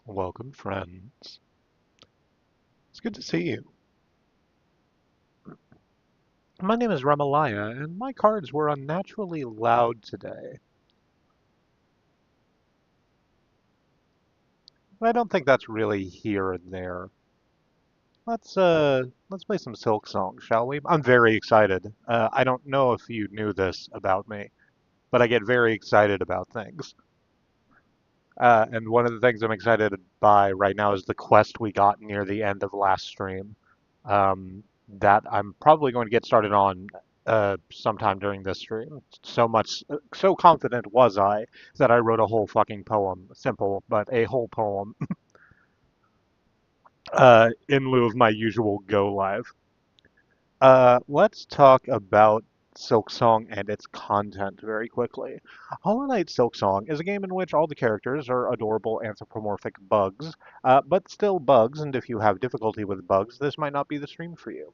Welcome, friends. It's good to see you. My name is Ramalaya, and my cards were unnaturally loud today. I don't think that's really here and there. Let's play some Silksong, shall we? I'm very excited. I don't know if you knew this about me, but I get very excited about things. And one of the things I'm excited by right now is the quest we got near the end of last stream. That I'm probably going to get started on sometime during this stream. So confident was I that I wrote a whole fucking poem, simple, but a whole poem, in lieu of my usual go live. Let's talk about Silksong and its content very quickly. Hollow Knight Silksong is a game in which all the characters are adorable anthropomorphic bugs, but still bugs, and if you have difficulty with bugs, this might not be the stream for you.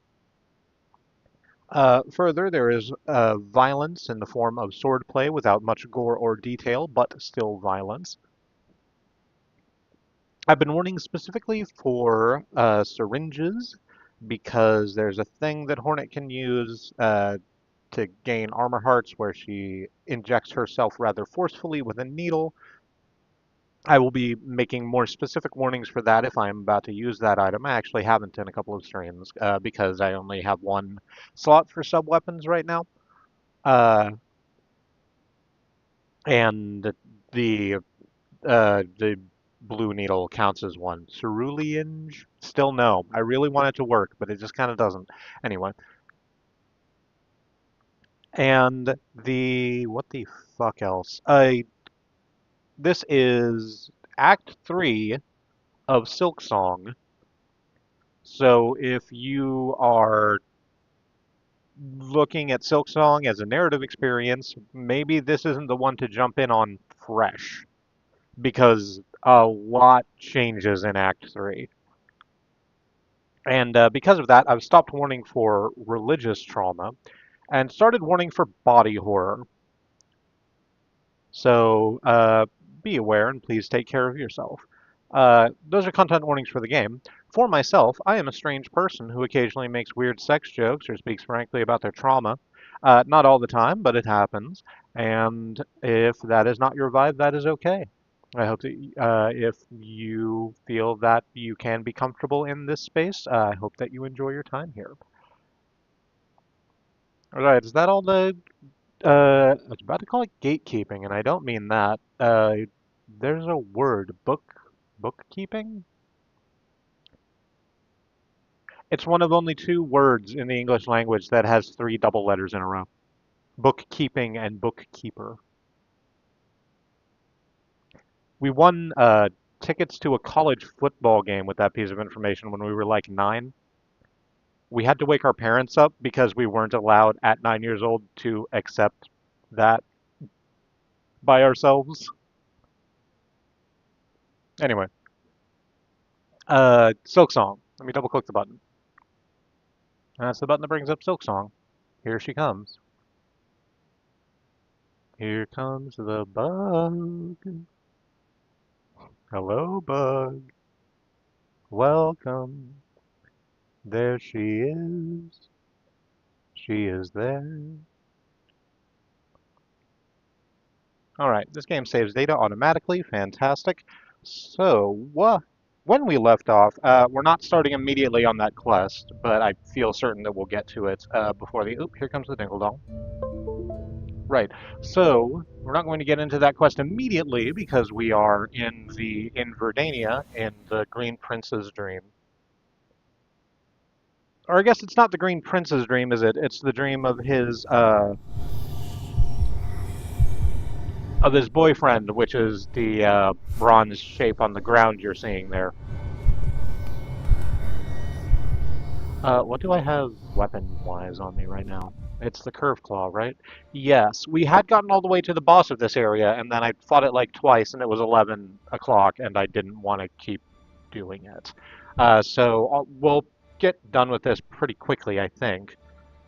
Further, there is violence in the form of swordplay without much gore or detail, but still violence. I've been warning specifically for syringes because there's a thing that Hornet can use to gain armor hearts where she injects herself rather forcefully with a needle. I will be making more specific warnings for that if I'm about to use that item. I actually haven't in a couple of streams because I only have one slot for sub weapons right now. Uh, and the the blue needle counts as one. Cerulean? Still no. I really want it to work, but it just kind of doesn't. Anyway, and what the fuck else? This is Act 3 of Silksong. So if you are looking at Silksong as a narrative experience, maybe this isn't the one to jump in on fresh because a lot changes in Act 3. And because of that, I've stopped warning for religious trauma and started warning for body horror. So be aware and please take care of yourself. Those are content warnings for the game. For myself, I am a strange person who occasionally makes weird sex jokes or speaks frankly about their trauma. Not all the time, but it happens. And if that is not your vibe, that is okay. I hope that if you feel that you can be comfortable in this space, I hope that you enjoy your time here. All right, is that all the I was about to call it gatekeeping, and I don't mean that. There's a word, bookkeeping? It's one of only two words in the English language that has three double letters in a row. Bookkeeping and bookkeeper. We won tickets to a college football game with that piece of information when we were like 9. We had to wake our parents up because we weren't allowed at 9 years old to accept that by ourselves. Anyway, Silksong. Let me double click the button. That's the button that brings up Silksong. Here she comes. Here comes the bug. Hello, bug. Welcome. There she is. She is there. All right, this game saves data automatically. Fantastic. So, when we left off, we're not starting immediately on that quest, but I feel certain that we'll get to it before the. Oop, here comes the dingle dong. Right. So we're not going to get into that quest immediately because we are in Verdania in the Green Prince's dream. Or I guess it's not the Green Prince's dream, is it? It's the dream of his boyfriend, which is the bronze shape on the ground you're seeing there. What do I have weapon-wise on me right now? It's the curve claw, right? Yes, we had gotten all the way to the boss of this area, and then I fought it like twice, and it was 11 o'clock, and I didn't want to keep doing it. So we'll get done with this pretty quickly, I think.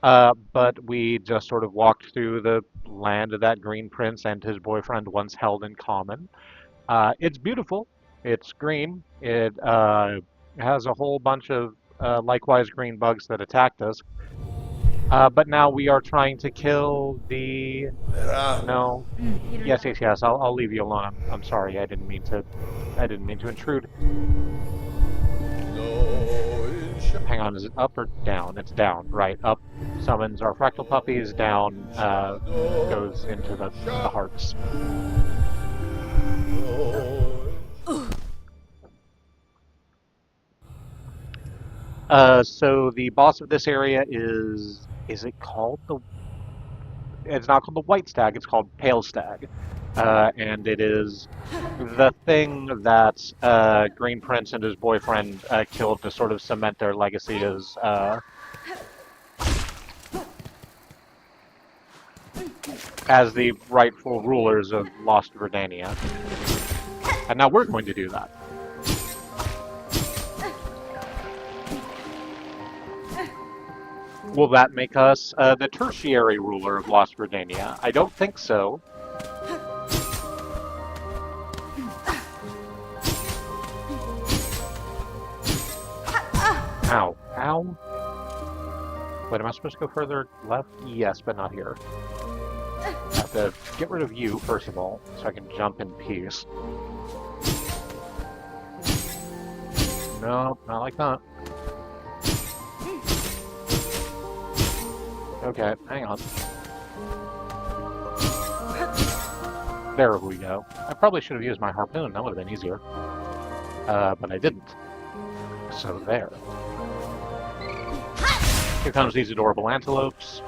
But we just sort of walked through the land that Green Prince and his boyfriend once held in common. It's beautiful. It's green. It has a whole bunch of likewise green bugs that attacked us. But now we are trying to kill the... No. Yes, yes, yes. I'll leave you alone. I'm sorry. I didn't mean to. I didn't mean to intrude. Hang on. Is it up or down? It's down. Right. Up summons our fractal puppies. Down goes into the hearts. So the boss of this area is it called the... It's not called the White Stag, it's called Pale Stag. And it is the thing that Green Prince and his boyfriend killed to sort of cement their legacy as the rightful rulers of Lost Verdania. And now we're going to do that. Will that make us the tertiary ruler of Lost Verdania? I don't think so. Ow. Ow. Wait, am I supposed to go further left? Yes, but not here. I have to get rid of you, first of all, so I can jump in peace. No, not like that. Okay, hang on. There we go. I probably should have used my harpoon, that would have been easier. But I didn't. So there. Here comes these adorable antelopes.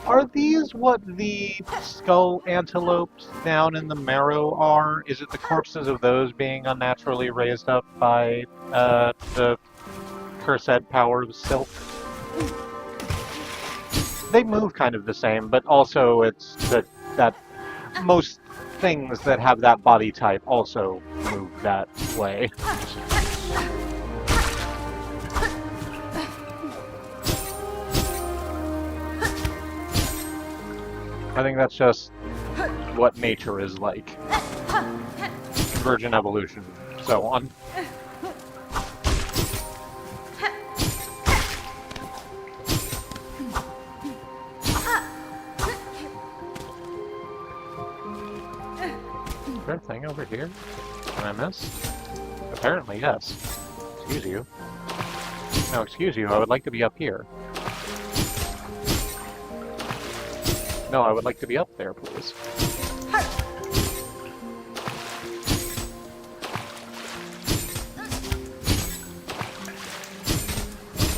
Are these what the skull antelopes down in the marrow are? Is it the corpses of those being unnaturally raised up by the cursed power of silk? They move kind of the same, but also it's that most things that have that body type also move that way. I think that's just what nature is like. Convergent evolution, so on. Is there a thing over here? Can I miss? Apparently, yes. Excuse you. No, excuse you, I would like to be up here. No, I would like to be up there, please.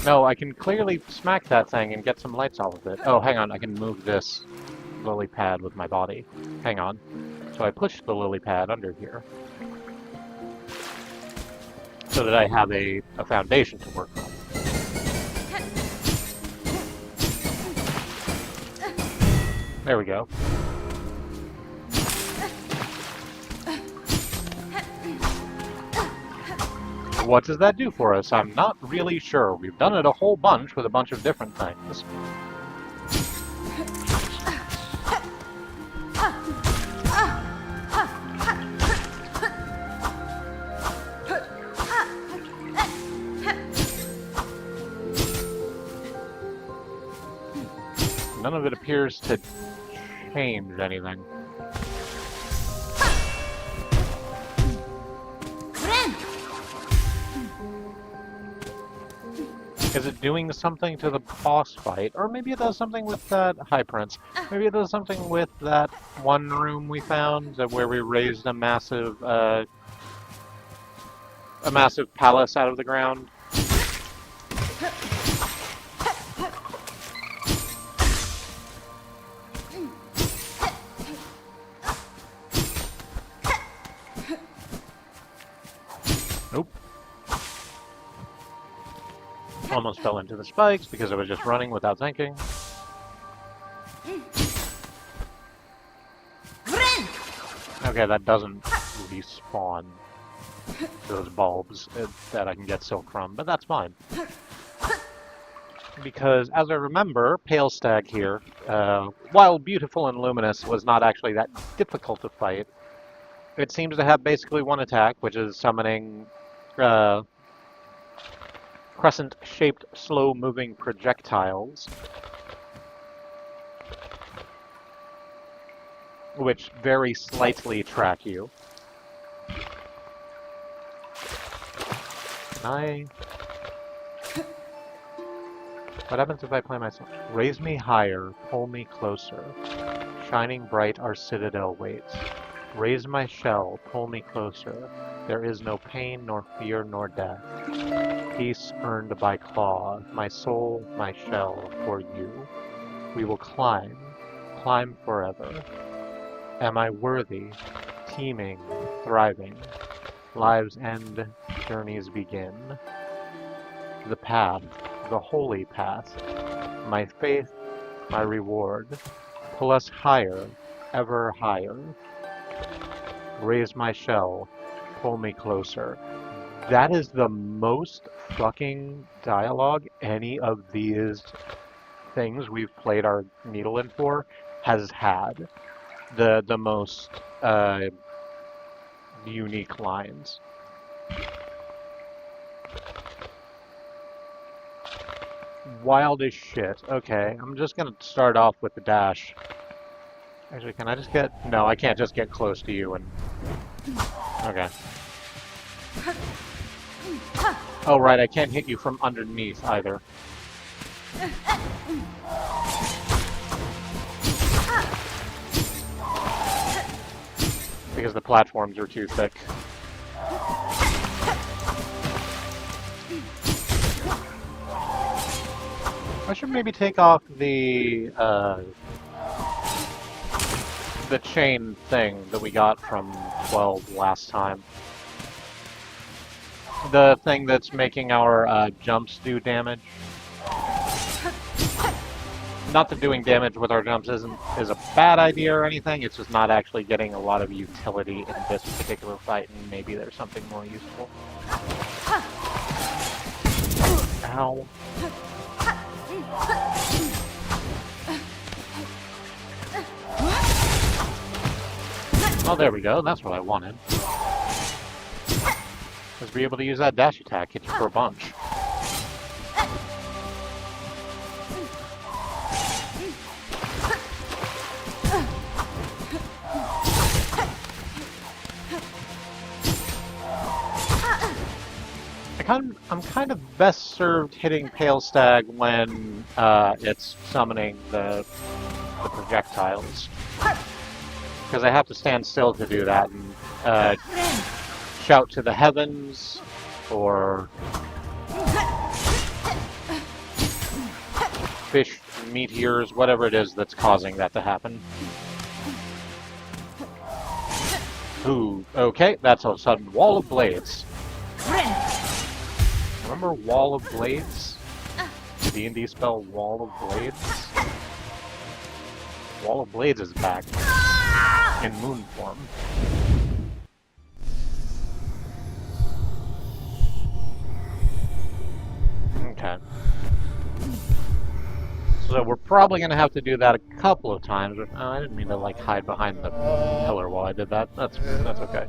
No, I can clearly smack that thing and get some lights off of it. Oh, hang on, I can move this lily pad with my body. Hang on. So I push the lily pad under here. So that I have a foundation to work on. There we go. What does that do for us? I'm not really sure. We've done it a whole bunch with a bunch of different things. None of it appears to change anything. Is it doing something to the boss fight? Or maybe it does something with that... Hi, Prince. Maybe it does something with that one room we found where we raised a massive palace out of the ground. Nope. Almost fell into the spikes because I was just running without thinking. Okay, that doesn't respawn those bulbs that I can get silk from, but that's fine. Because, as I remember, Pale Stag here while beautiful and luminous, was not actually that difficult to fight. It seems to have basically one attack, which is summoning uh, crescent-shaped, slow-moving projectiles, which very slightly track you. What happens if I play myself? Raise me higher, pull me closer. Shining bright our citadel waits. Raise my shell, pull me closer. There is no pain, nor fear, nor death. Peace earned by claw, my soul, my shell, for you. We will climb, climb forever. Am I worthy? Teeming, thriving. Lives end, journeys begin. The path, the holy path. My faith, my reward. Pull us higher, ever higher. Raise my shell, pull me closer. That is the most fucking dialogue any of these things we've played our needle in for has had. The most unique lines. Wild as shit. Okay, I'm just gonna start off with the dash. Actually, can I just get... No, I can't just get close to you and... Okay. Oh, right, I can't hit you from underneath either. Because the platforms are too thick. I should maybe take off the chain thing that we got from 12 last time. The thing that's making our jumps do damage. Not that doing damage with our jumps is a bad idea or anything, it's just not actually getting a lot of utility in this particular fight, and maybe there's something more useful. Ow. Oh, there we go. That's what I wanted. Just be able to use that dash attack, hit you for a bunch. I'm kind of best served hitting Pale Stag when it's summoning the projectiles. Because I have to stand still to do that and shout to the heavens, or fish, meteors, whatever it is that's causing that to happen. Ooh, okay, that's a sudden wall of blades. Remember Wall of Blades? The D&D spell Wall of Blades? Wall of Blades is back in moon form. Okay. So we're probably going to have to do that a couple of times. But, I didn't mean to like hide behind the pillar while I did that. That's okay.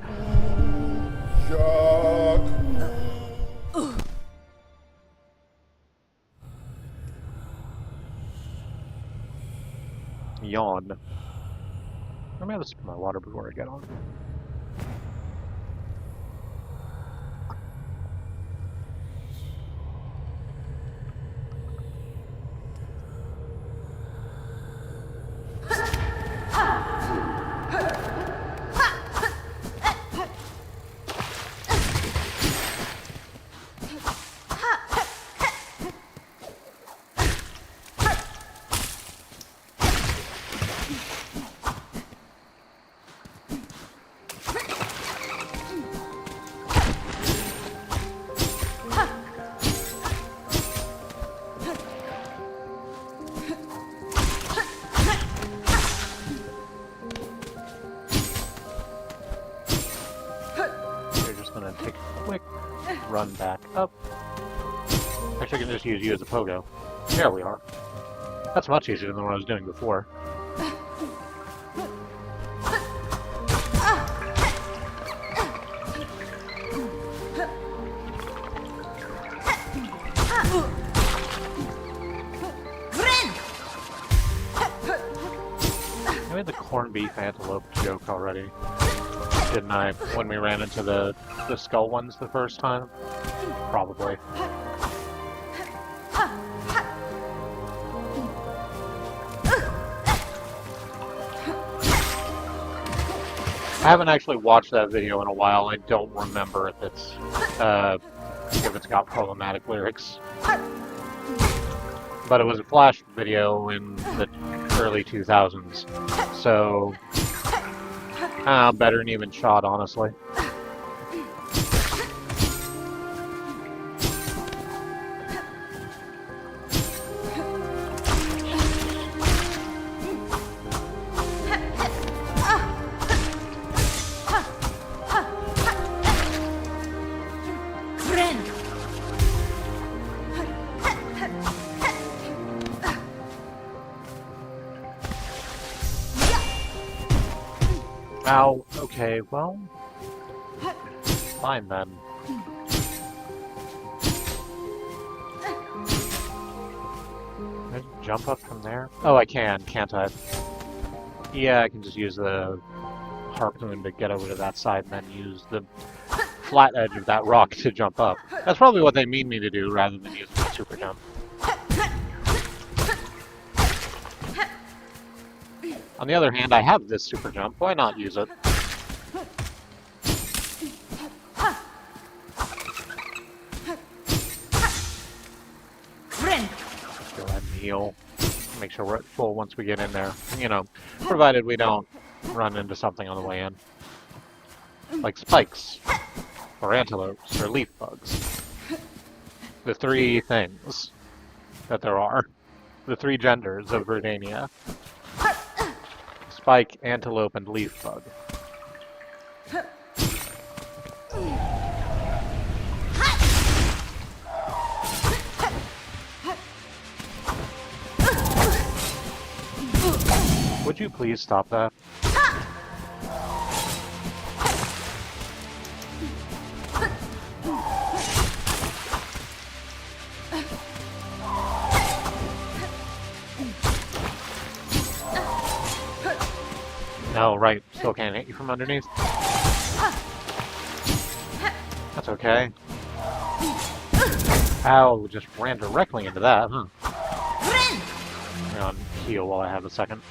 Yawn. Let me have a sip of my water before I get on. Run back up. Actually, I can just use you as a pogo. There we are. That's much easier than what I was doing before. I made the corned beef antelope joke already, didn't I, when we ran into the skull ones the first time? Probably. I haven't actually watched that video in a while. I don't remember if it's got problematic lyrics. But it was a Flash video in the early 2000s, so better than even shot, honestly. Ow, okay, well, fine then. Can I jump up from there? Oh, I can, can't I? Yeah, I can just use the harpoon to get over to that side and then use the flat edge of that rock to jump up. That's probably what they mean me to do rather than using the super jump. On the other hand, I have this super jump. Why not use it? Go ahead and heal. Make sure we're at full once we get in there. You know, provided we don't run into something on the way in. Like spikes, or antelopes, or leaf bugs. The three things that there are. The three genders of Verdania. Spike, antelope, and leaf bug. Would you please stop that? No, right. Still can't hit you from underneath. That's okay. Ow, just ran directly into that, huh? Hang on, heal while I have a second.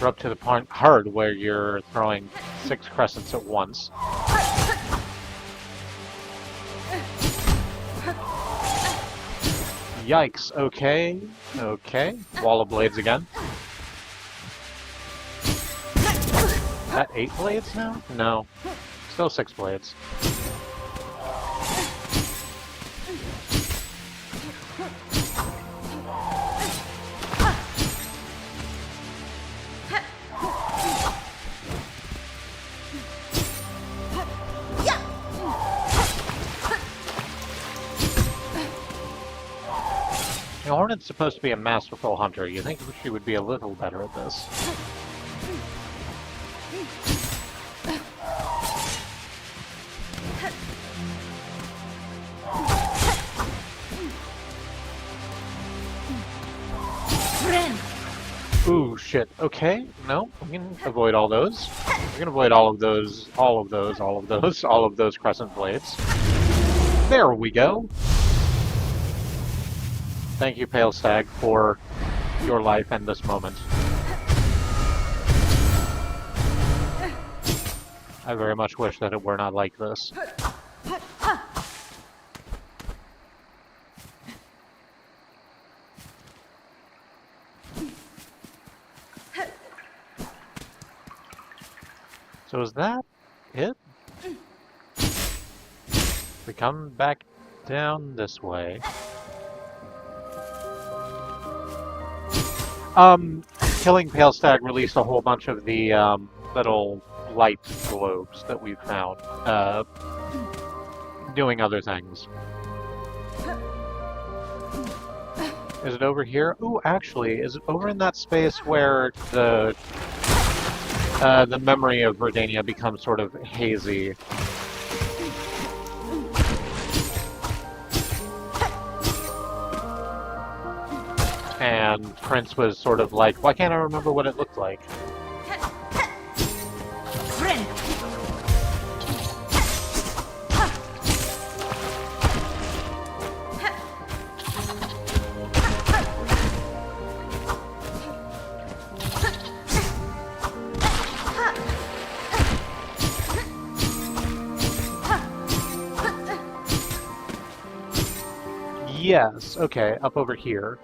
We're up to the point hard where you're throwing 6 crescents at once. Yikes, okay, okay. Wall of blades again. Is that 8 blades now? No, still 6 blades. Hornet's supposed to be a masterful hunter. You think she would be a little better at this. Ooh, shit. Okay, no, we can avoid all those. We can avoid all of those, all of those, all of those, all of those crescent blades. There we go. Thank you, Pale Stag, for your life and this moment. I very much wish that it were not like this. So is that it? We come back down this way. killing Pale Stag released a whole bunch of the little light globes that we've found, doing other things. Is it over here? Ooh, actually, is it over in that space where the memory of Verdania becomes sort of hazy? And Prince was sort of like, why can't I remember what it looked like? Yes, okay, up over here.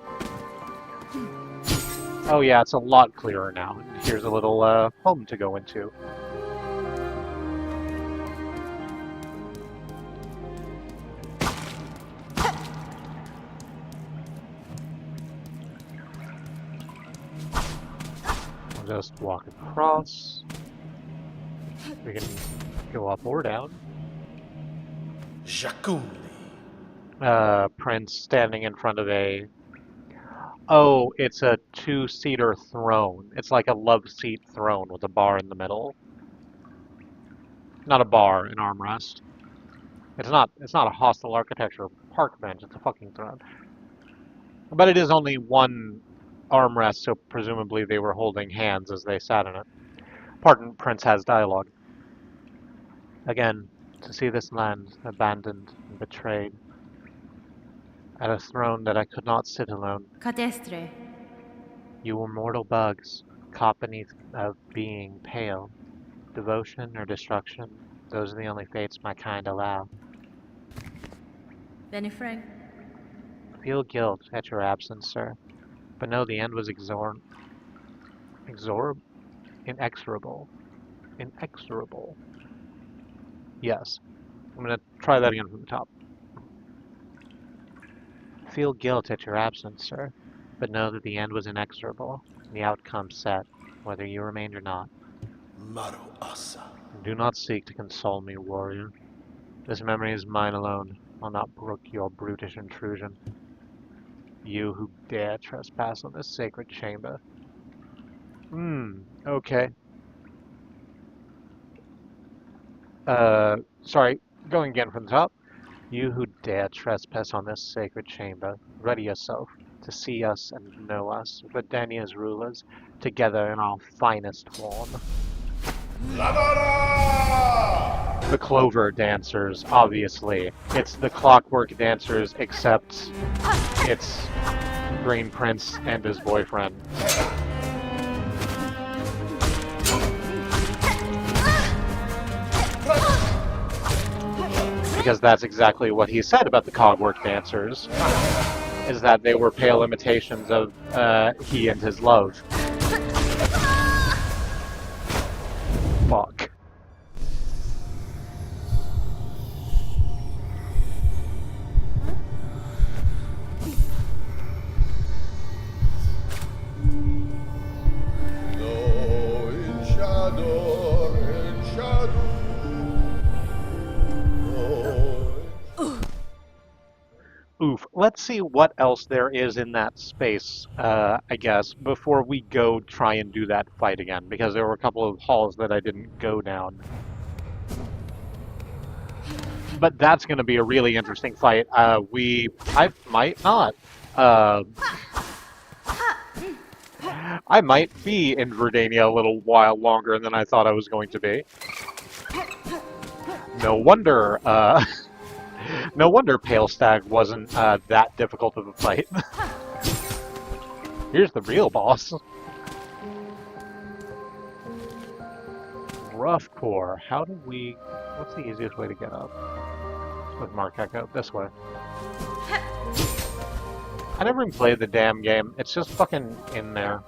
Oh yeah, it's a lot clearer now. Here's a little home to go into. I'll just walk across. We can go up or down. Prince standing in front of a... Oh, it's a two-seater throne. It's like a love seat throne with a bar in the middle. Not a bar, an armrest. It's not a hostile architecture park bench, it's a fucking throne. But it is only one armrest, so presumably they were holding hands as they sat in it. Pardon, Prince has dialogue. Again, to see this land abandoned and betrayed. At a throne that I could not sit alone. Cadestre. You were mortal bugs, caught beneath a being pale. Devotion or destruction, those are the only fates my kind allow. Benny Frank. Feel guilt at your absence, sir, but know the end was inexorable. Inexorable. Yes. I'm gonna try that again from the top. Feel guilt at your absence, sir, but know that the end was inexorable, and the outcome set, whether you remained or not. Do not seek to console me, warrior. This memory is mine alone. I'll not brook your brutish intrusion. You who dare trespass on this sacred chamber. Okay. Sorry, going again from the top. You who dare trespass on this sacred chamber, ready yourself to see us and know us, Verdania's rulers, together in our finest form. The Clover Dancers, obviously. It's the Clockwork Dancers, except it's Green Prince and his boyfriend. Because that's exactly what he said about the Cogwork Dancers, is that they were pale imitations of he and his love. Fuck. Oof. Let's see what else there is in that space, I guess, before we go try and do that fight again, because there were a couple of halls that I didn't go down. But that's going to be a really interesting fight. I might not. I might be in Verdania a little while longer than I thought I was going to be. No wonder, no wonder Pale Stag wasn't that difficult of a fight. Here's the real boss. Rough core. How do we... What's the easiest way to get up? With Mark Echo. This way. I never even played the damn game. It's just fucking in there.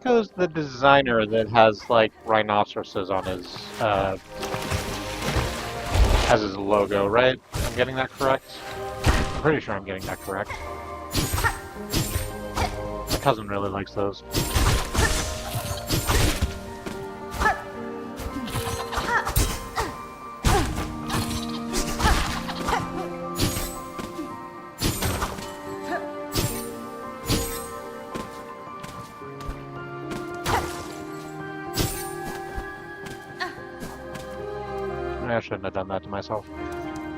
Echo's the designer that has like rhinoceroses on his as his logo, right? I'm getting that correct? I'm pretty sure I'm getting that correct. My cousin really likes those. I shouldn't have done that to myself.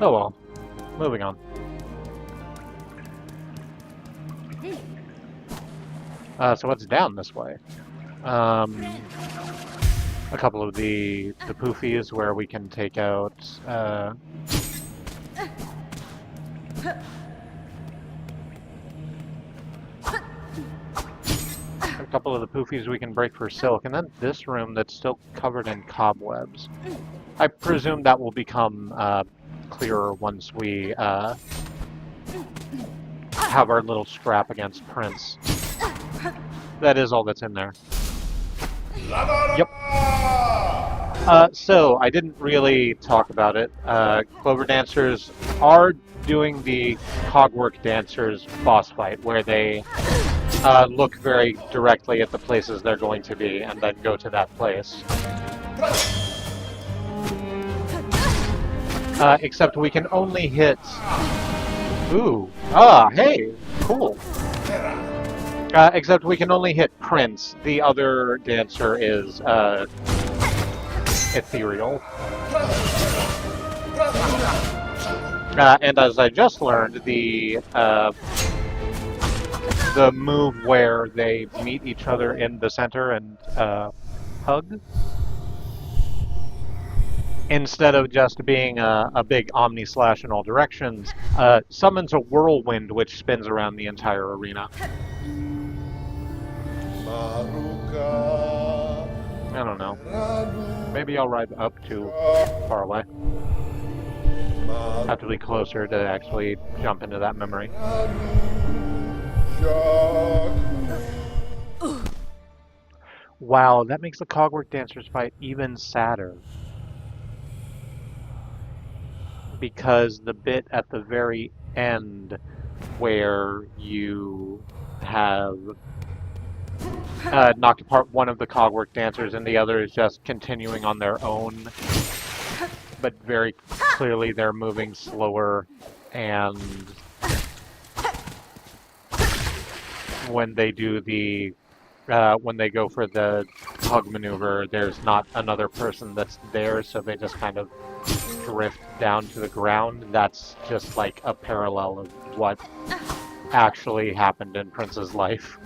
Oh well. Moving on. So what's down this way? A couple of the poofies where we can take out a couple of the poofies we can break for silk, and then this room that's still covered in cobwebs. I presume that will become clearer once we have our little scrap against Prince. That is all that's in there. Yep. So, I didn't really talk about it. Clover Dancers are doing the Cogwork Dancers boss fight, where they look very directly at the places they're going to be, and then go to that place. Except we can only hit... Ooh. Ah, hey! Cool. Except we can only hit Prince. The other dancer is, ethereal. And as I just learned, the move where they meet each other in the center and, hug, instead of just being a big omni-slash in all directions, summons a whirlwind which spins around the entire arena. I don't know. Maybe I'll ride up too far away. Have to be closer to actually jump into that memory. Wow, that makes the Cogwork Dancers fight even sadder. Because the bit at the very end where you have knocked apart one of the Cogwork Dancers and the other is just continuing on their own, but very clearly they're moving slower, and when they do the when they go for the hug maneuver, there's not another person that's there, so they just kind of drift down to the ground. That's just like a parallel of what actually happened in Prince's life.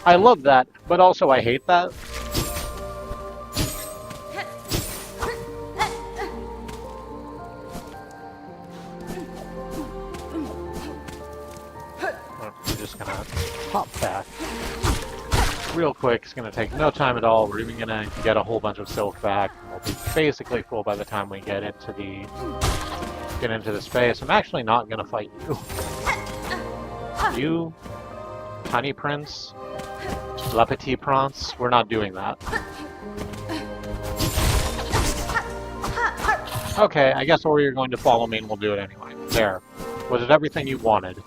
I love that, but also I hate that. We're just gonna hop back real quick. It's gonna take no time at all. We're even gonna get a whole bunch of silk back. We'll be basically full by the time we get into the space. I'm actually not gonna fight you. You, Tiny Prince, Le Petit Prince, we're not doing that. Okay, I guess or you're going to follow me and we'll do it anyway. There. Was it everything you wanted?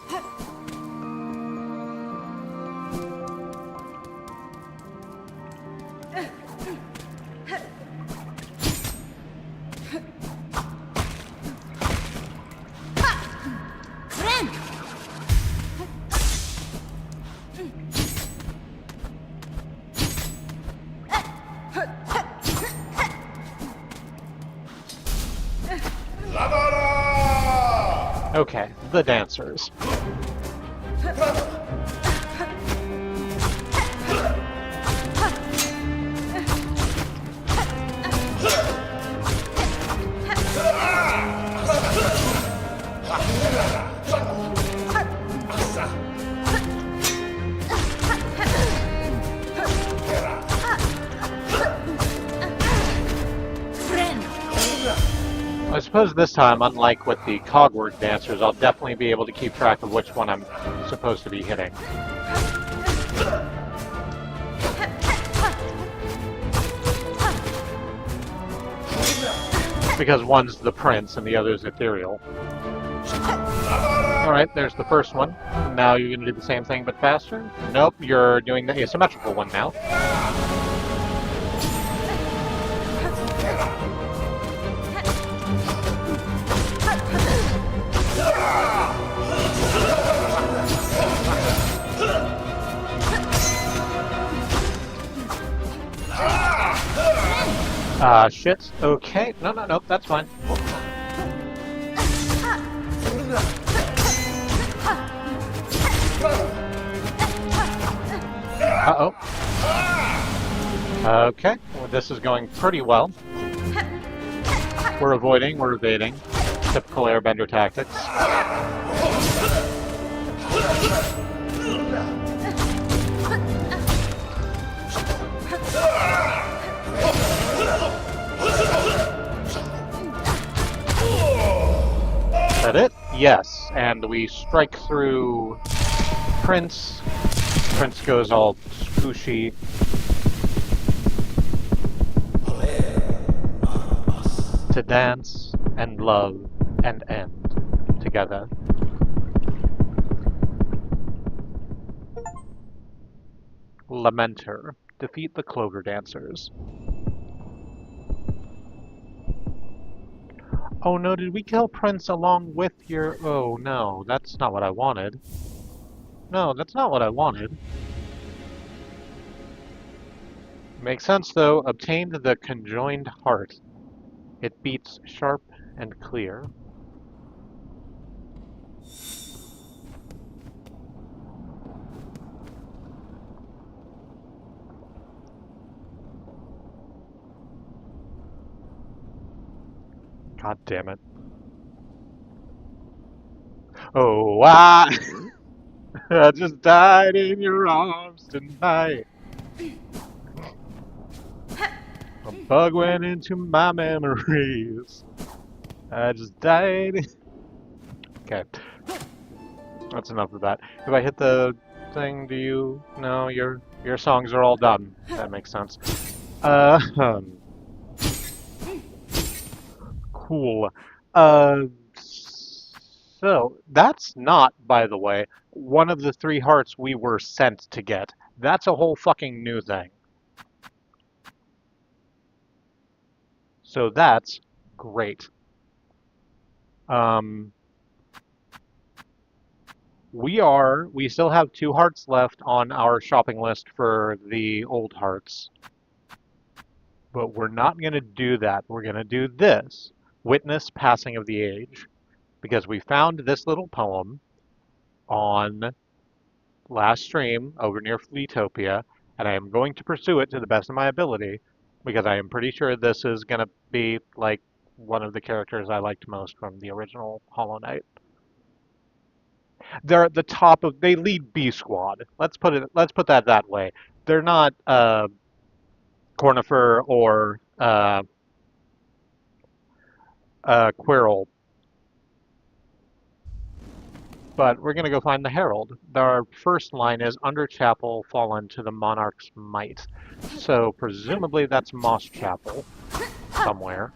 Okay, the dancers. suppose this time, unlike with the cogword dancers, I'll definitely be able to keep track of which one I'm supposed to be hitting. Because one's the prince and the other's ethereal. Alright, there's the first one. Now you're going to do the same thing but faster? Nope, you're doing the asymmetrical one now. Shit. Okay. No, that's fine. Uh-oh. Okay. Well, this is going pretty well. We're avoiding, we're evading. Typical airbender tactics. Is that it? Yes. And we strike through Prince. Prince goes all squishy. To dance and love and end together. Lamenter. Defeat the Clover Dancers. Oh no, did we kill Prince along with your... Oh no, that's not what I wanted. No, that's not what I wanted. Makes sense though. Obtained the conjoined heart. It beats sharp and clear. God damn it. Oh, I just died in your arms tonight. A bug went into my memories. I just died. Okay. That's enough of that. If I hit the thing, do you... No, your songs are all done. That makes sense. Cool. So, that's not, by the way, one of the 3 hearts we were sent to get. That's a whole fucking new thing. So that's great. We still have 2 hearts left on our shopping list for the old hearts. But we're not going to do that. We're going to do this. Witness Passing of the Age. Because we found this little poem on last stream over near Fleetopia, and I am going to pursue it to the best of my ability, because I am pretty sure this is going to be, like, one of the characters I liked most from the original Hollow Knight. They're at the top of... They lead B Squad. Let's put that that way. They're not, Cornifer or, Quirrell. But we're going to go find the Herald. Our first line is, Under Chapel fallen to the Monarch's might. So presumably that's Moss Chapel somewhere.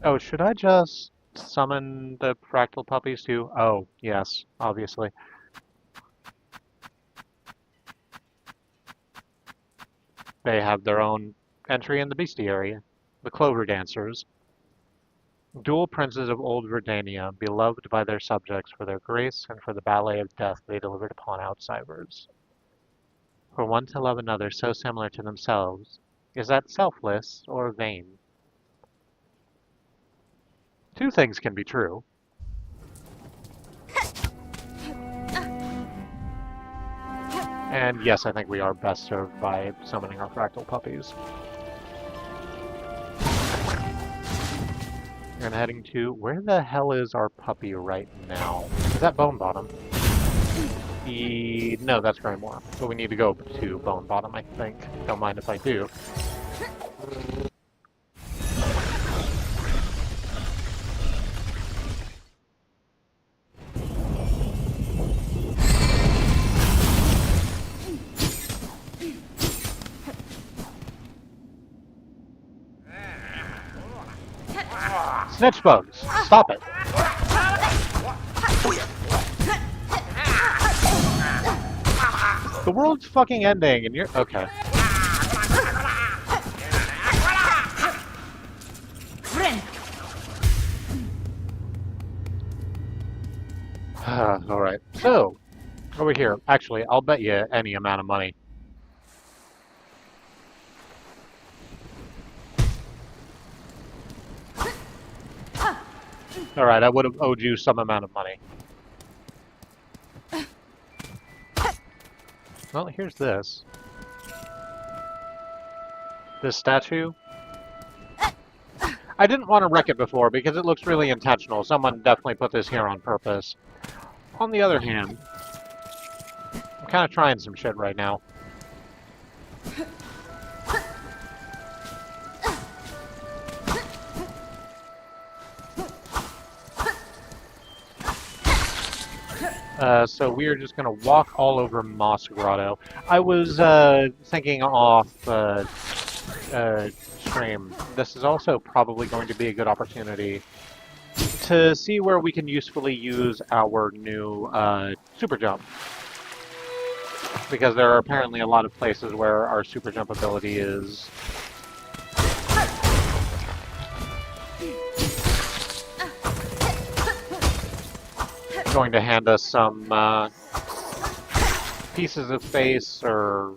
Oh, should I just summon the fractal puppies too? Oh, yes, obviously. They have their own entry in the bestiary. The Clover Dancers. Dual princes of old Verdania, beloved by their subjects for their grace and for the ballet of death they delivered upon outsiders. For one to love another so similar to themselves, is that selfless or vain? 2 things can be true. And yes, I think we are best served by summoning our fractal puppies. And heading to... Where the hell is our puppy right now? Is that Bone Bottom? No, that's Greymoor. But we need to go to Bone Bottom, I think. Don't mind if I do. Snitch bugs, stop it. The world's fucking ending and you're... Okay. Alright, so, over here. Actually, I'll bet you any amount of money. Alright, I would have owed you some amount of money. Well, here's this. This statue. I didn't want to wreck it before because it looks really intentional. Someone definitely put this here on purpose. On the other hand, I'm kind of trying some shit right now. So we are just going to walk all over Moss Grotto. I was thinking off stream, this is also probably going to be a good opportunity to see where we can usefully use our new super jump. Because there are apparently a lot of places where our super jump ability is going to hand us some pieces of face or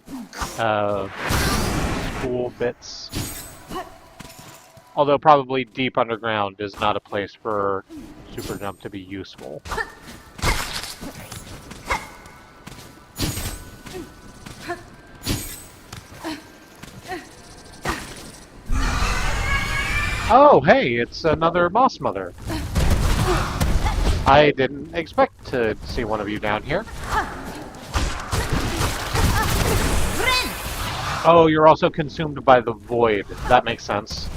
cool bits. Although probably deep underground is not a place for super jump to be useful. Oh, hey, it's another Moss Mother. I didn't expect to see one of you down here. Oh, you're also consumed by the void. That makes sense.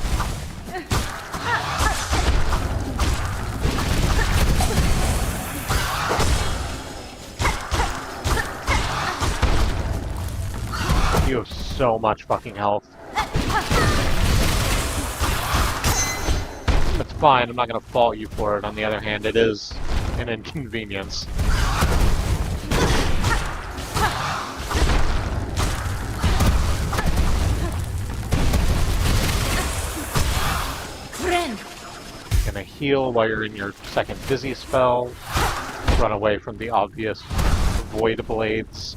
You have so much fucking health. That's fine, I'm not going to fault you for it. On the other hand, it is an inconvenience. Gonna heal while you're in your second dizzy spell. Run away from the obvious void blades.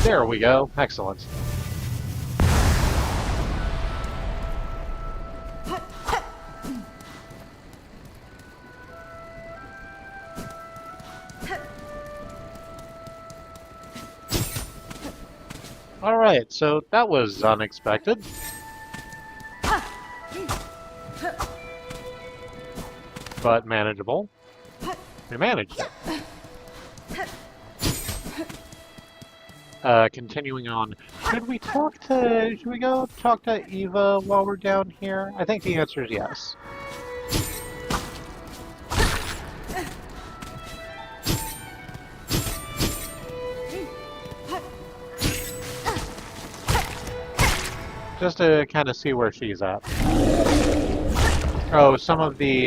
There we go. Excellent. Alright, so that was unexpected. But manageable. We managed it. Continuing on, should we go talk to Eva while we're down here? I think the answer is yes. Just to kind of see where she's at. Oh, some of the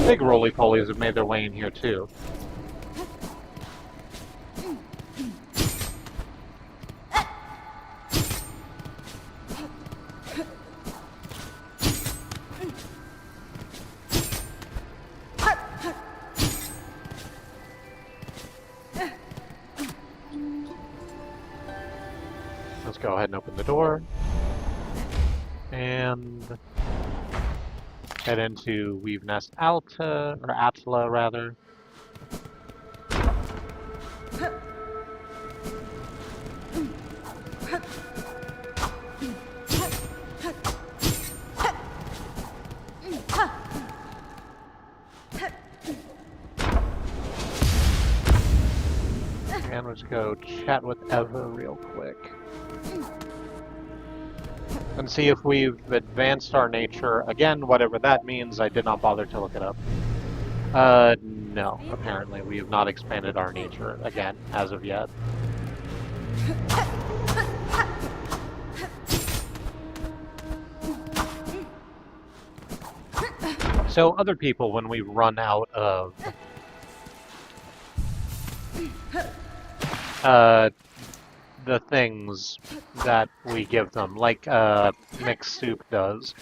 big roly-polies have made their way in here too. Let's go ahead and open the door. And head into Weave Nest Alta, or Atla rather. And let's go chat with Eva real quick. And see if we've advanced our nature. Again, whatever that means, I did not bother to look it up. No. Apparently, we have not expanded our nature again as of yet. So other people, when we run out of the things that we give them, like mixed soup does,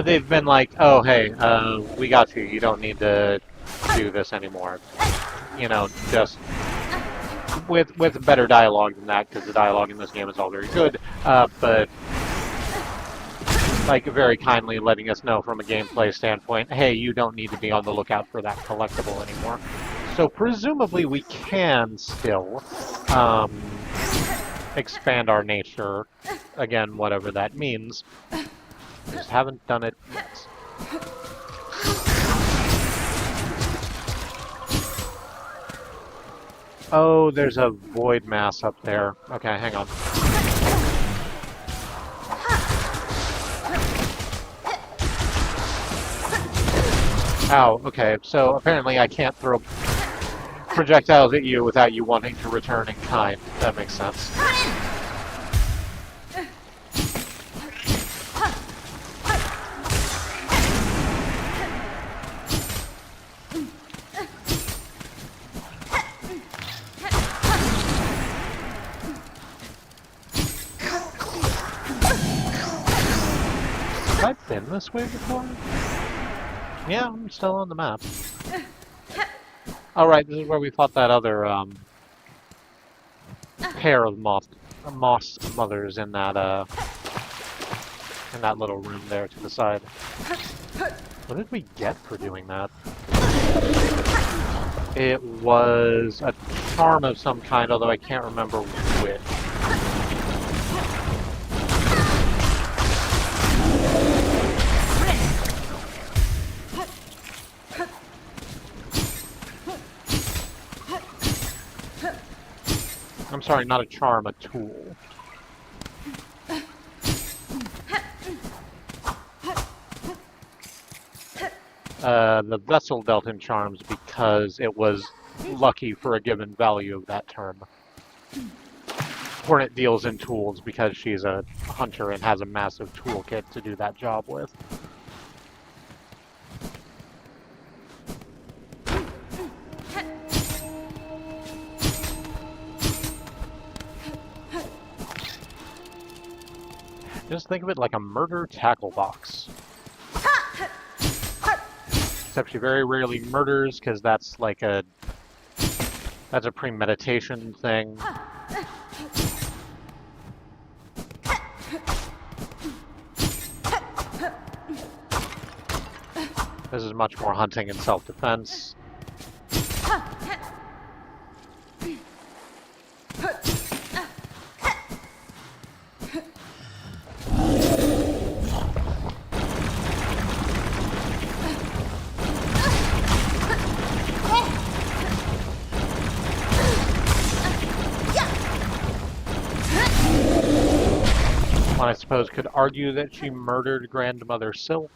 they've been like, "Oh, hey, we got you. You don't need to do this anymore." You know, just with better dialogue than that, because the dialogue in this game is all very good. But like very kindly letting us know from a gameplay standpoint, hey, you don't need to be on the lookout for that collectible anymore. So presumably we can still expand our nature, again, whatever that means. Just haven't done it yet. Oh, there's a void mass up there. Okay, hang on. Ow, okay, so apparently I can't throw projectiles at you without you wanting to return in kind. That makes sense. Have I been this way before? Yeah, I'm still on the map. Oh, right, this is where we fought that other pair of moss mothers in that little room there to the side. What did we get for doing that? It was a charm of some kind, although I can't remember which. I'm sorry, not a charm, a tool. The vessel dealt him charms because it was lucky for a given value of that term. Hornet deals in tools because she's a hunter and has a massive toolkit to do that job with. Just think of it like a murder tackle box. Except she very rarely murders, because that's like that's a premeditation thing. This is much more hunting and self-defense. One, I suppose, could argue that she murdered Grandmother Silk.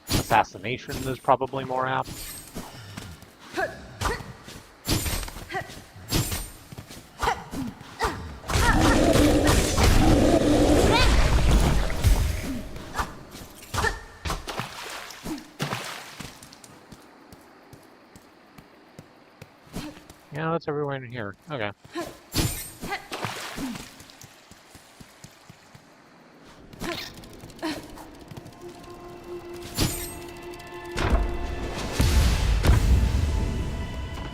Assassination is probably more apt. Yeah, that's everywhere in here. Okay.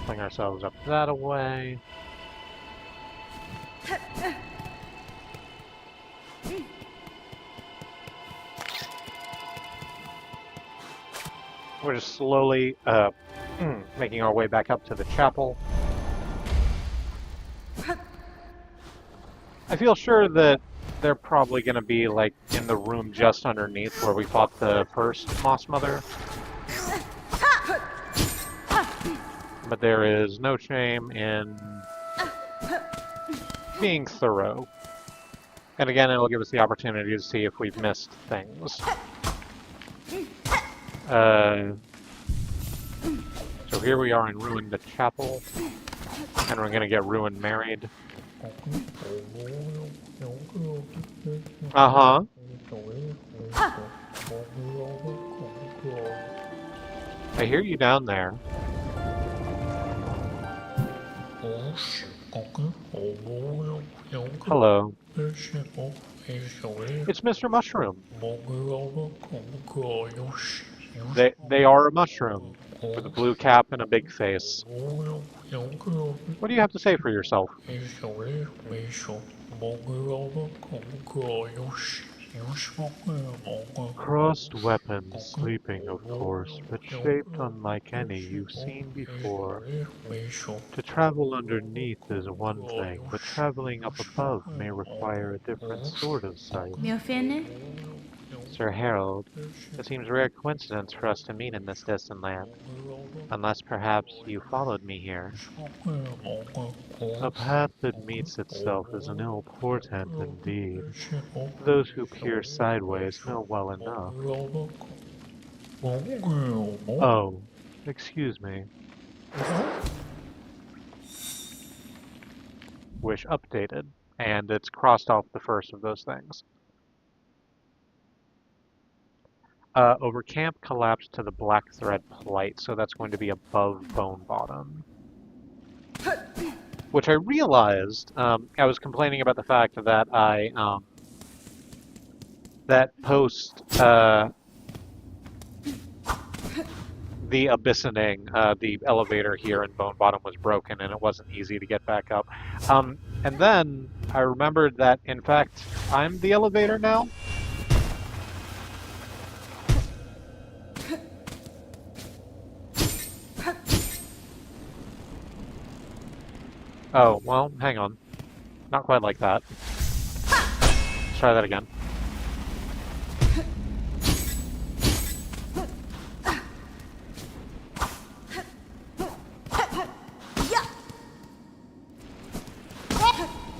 Fling ourselves up that away. We're just slowly making our way back up to the chapel. I feel sure that they're probably going to be like in the room just underneath where we fought the first Moss Mother. But there is no shame in being thorough. And again, it'll give us the opportunity to see if we've missed things. So here we are in Ruin the Chapel, and we're gonna get Ruin married. Uh-huh. I hear you down there. Hello. It's Mr. Mushroom. They are a mushroom with a blue cap and a big face. What do you have to say for yourself? Crossed weapons, sleeping of course, but shaped unlike any you've seen before. To travel underneath is one thing, but traveling up above may require a different sort of sight. Sir Harold, it seems a rare coincidence for us to meet in this distant land. Unless perhaps you followed me here. A path that meets itself is an ill portent indeed. Those who peer sideways know well enough. Oh, excuse me. Wish updated, and it's crossed off the first of those things. Over camp collapsed to the black thread plight, so that's going to be above bone bottom. Which I realized, I was complaining about the fact that that post, the abyssening, the elevator here in Bone Bottom was broken and it wasn't easy to get back up. And then I remembered that, in fact, I'm the elevator now. Oh, well, hang on. Not quite like that. Let's try that again.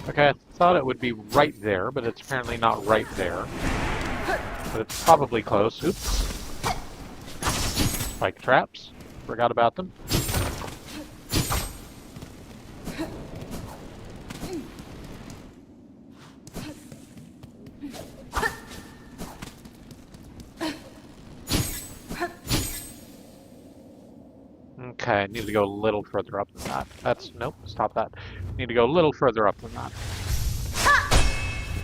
Okay, I thought it would be right there, but it's apparently not right there. But it's probably close. Oops. Spike traps. Forgot about them. Okay, I need to go a little further up than that. Nope, stop that. Need to go a little further up than that.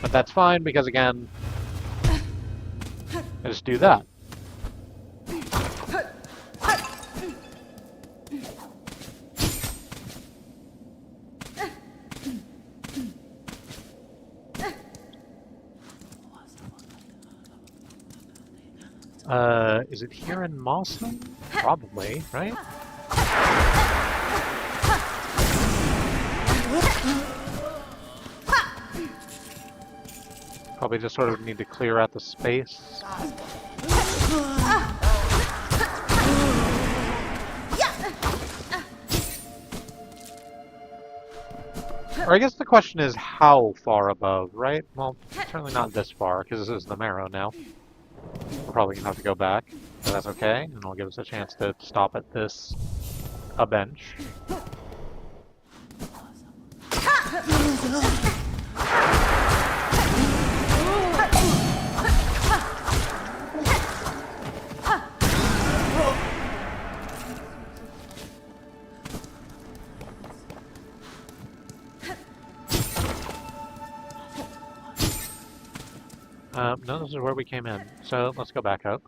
But that's fine, because again, I just do that. Is it here in Mawson? Probably, right? Probably just sort of need to clear out the space. Or I guess the question is how far above, right? Well, certainly not this far, because this is the Marrow now. We're probably going to have to go back, but that's okay, and it'll give us a chance to stop at this, a bench. No, this is where we came in, so let's go back up.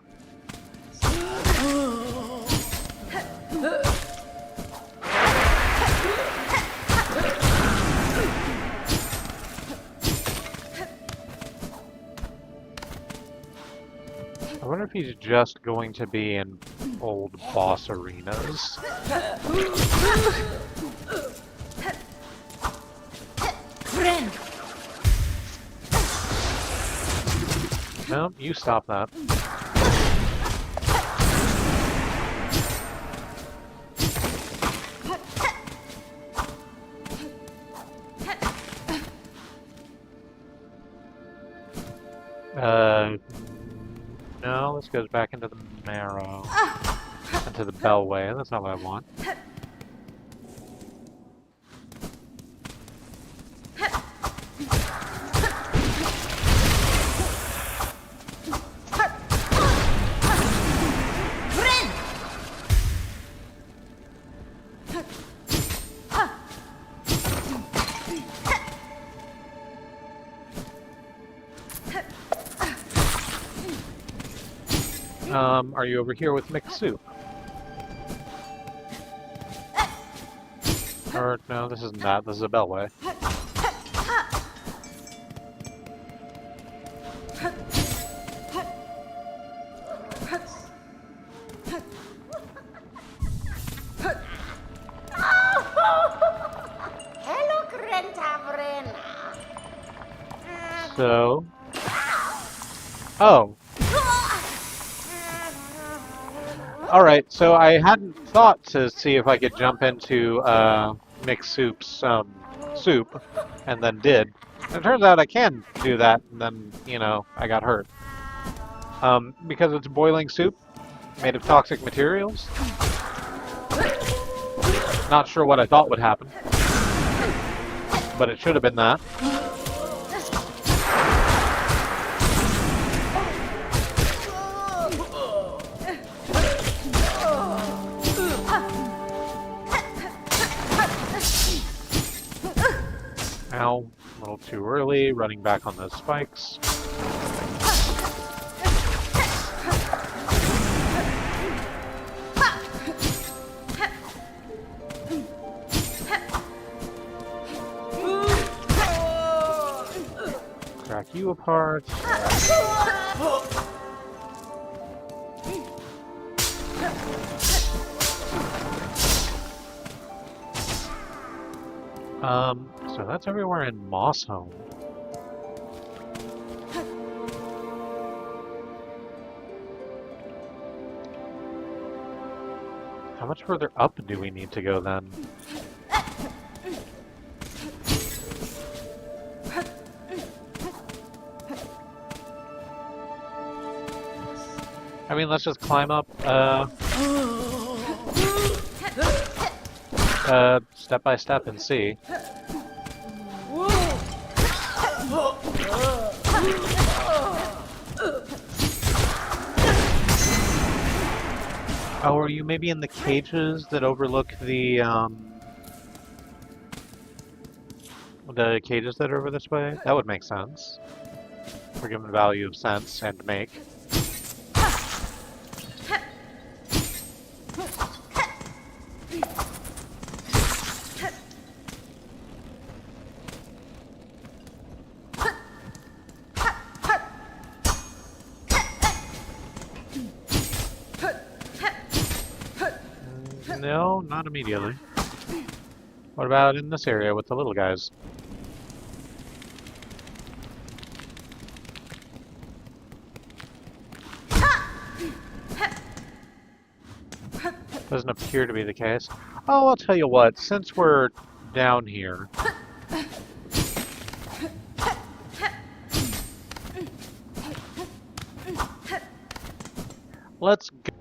I wonder if he's just going to be in old boss arenas. No, you stop that. this goes back into the marrow. Into the bellway. That's not what I want. Are you over here with mixed soup? Or, no, this isn't that. This is a bellway. So... Oh. Alright, so I hadn't thought to see if I could jump into mixed soup's soup, and then did. And it turns out I can do that, and then, you know, I got hurt. Because it's boiling soup, made of toxic materials. Not sure what I thought would happen. But it should have been that. Ow, a little too early, running back on those spikes. Crack you apart. So that's everywhere in Moss Home. How much further up do we need to go then? I mean, let's just climb up, step by step and see. Oh, are you maybe in the cages that overlook the cages that are over this way? That would make sense. We're given value of sense and make. No, not immediately. What about in this area with the little guys? Doesn't appear to be the case. Oh, I'll tell you what, since we're down here... Let's go.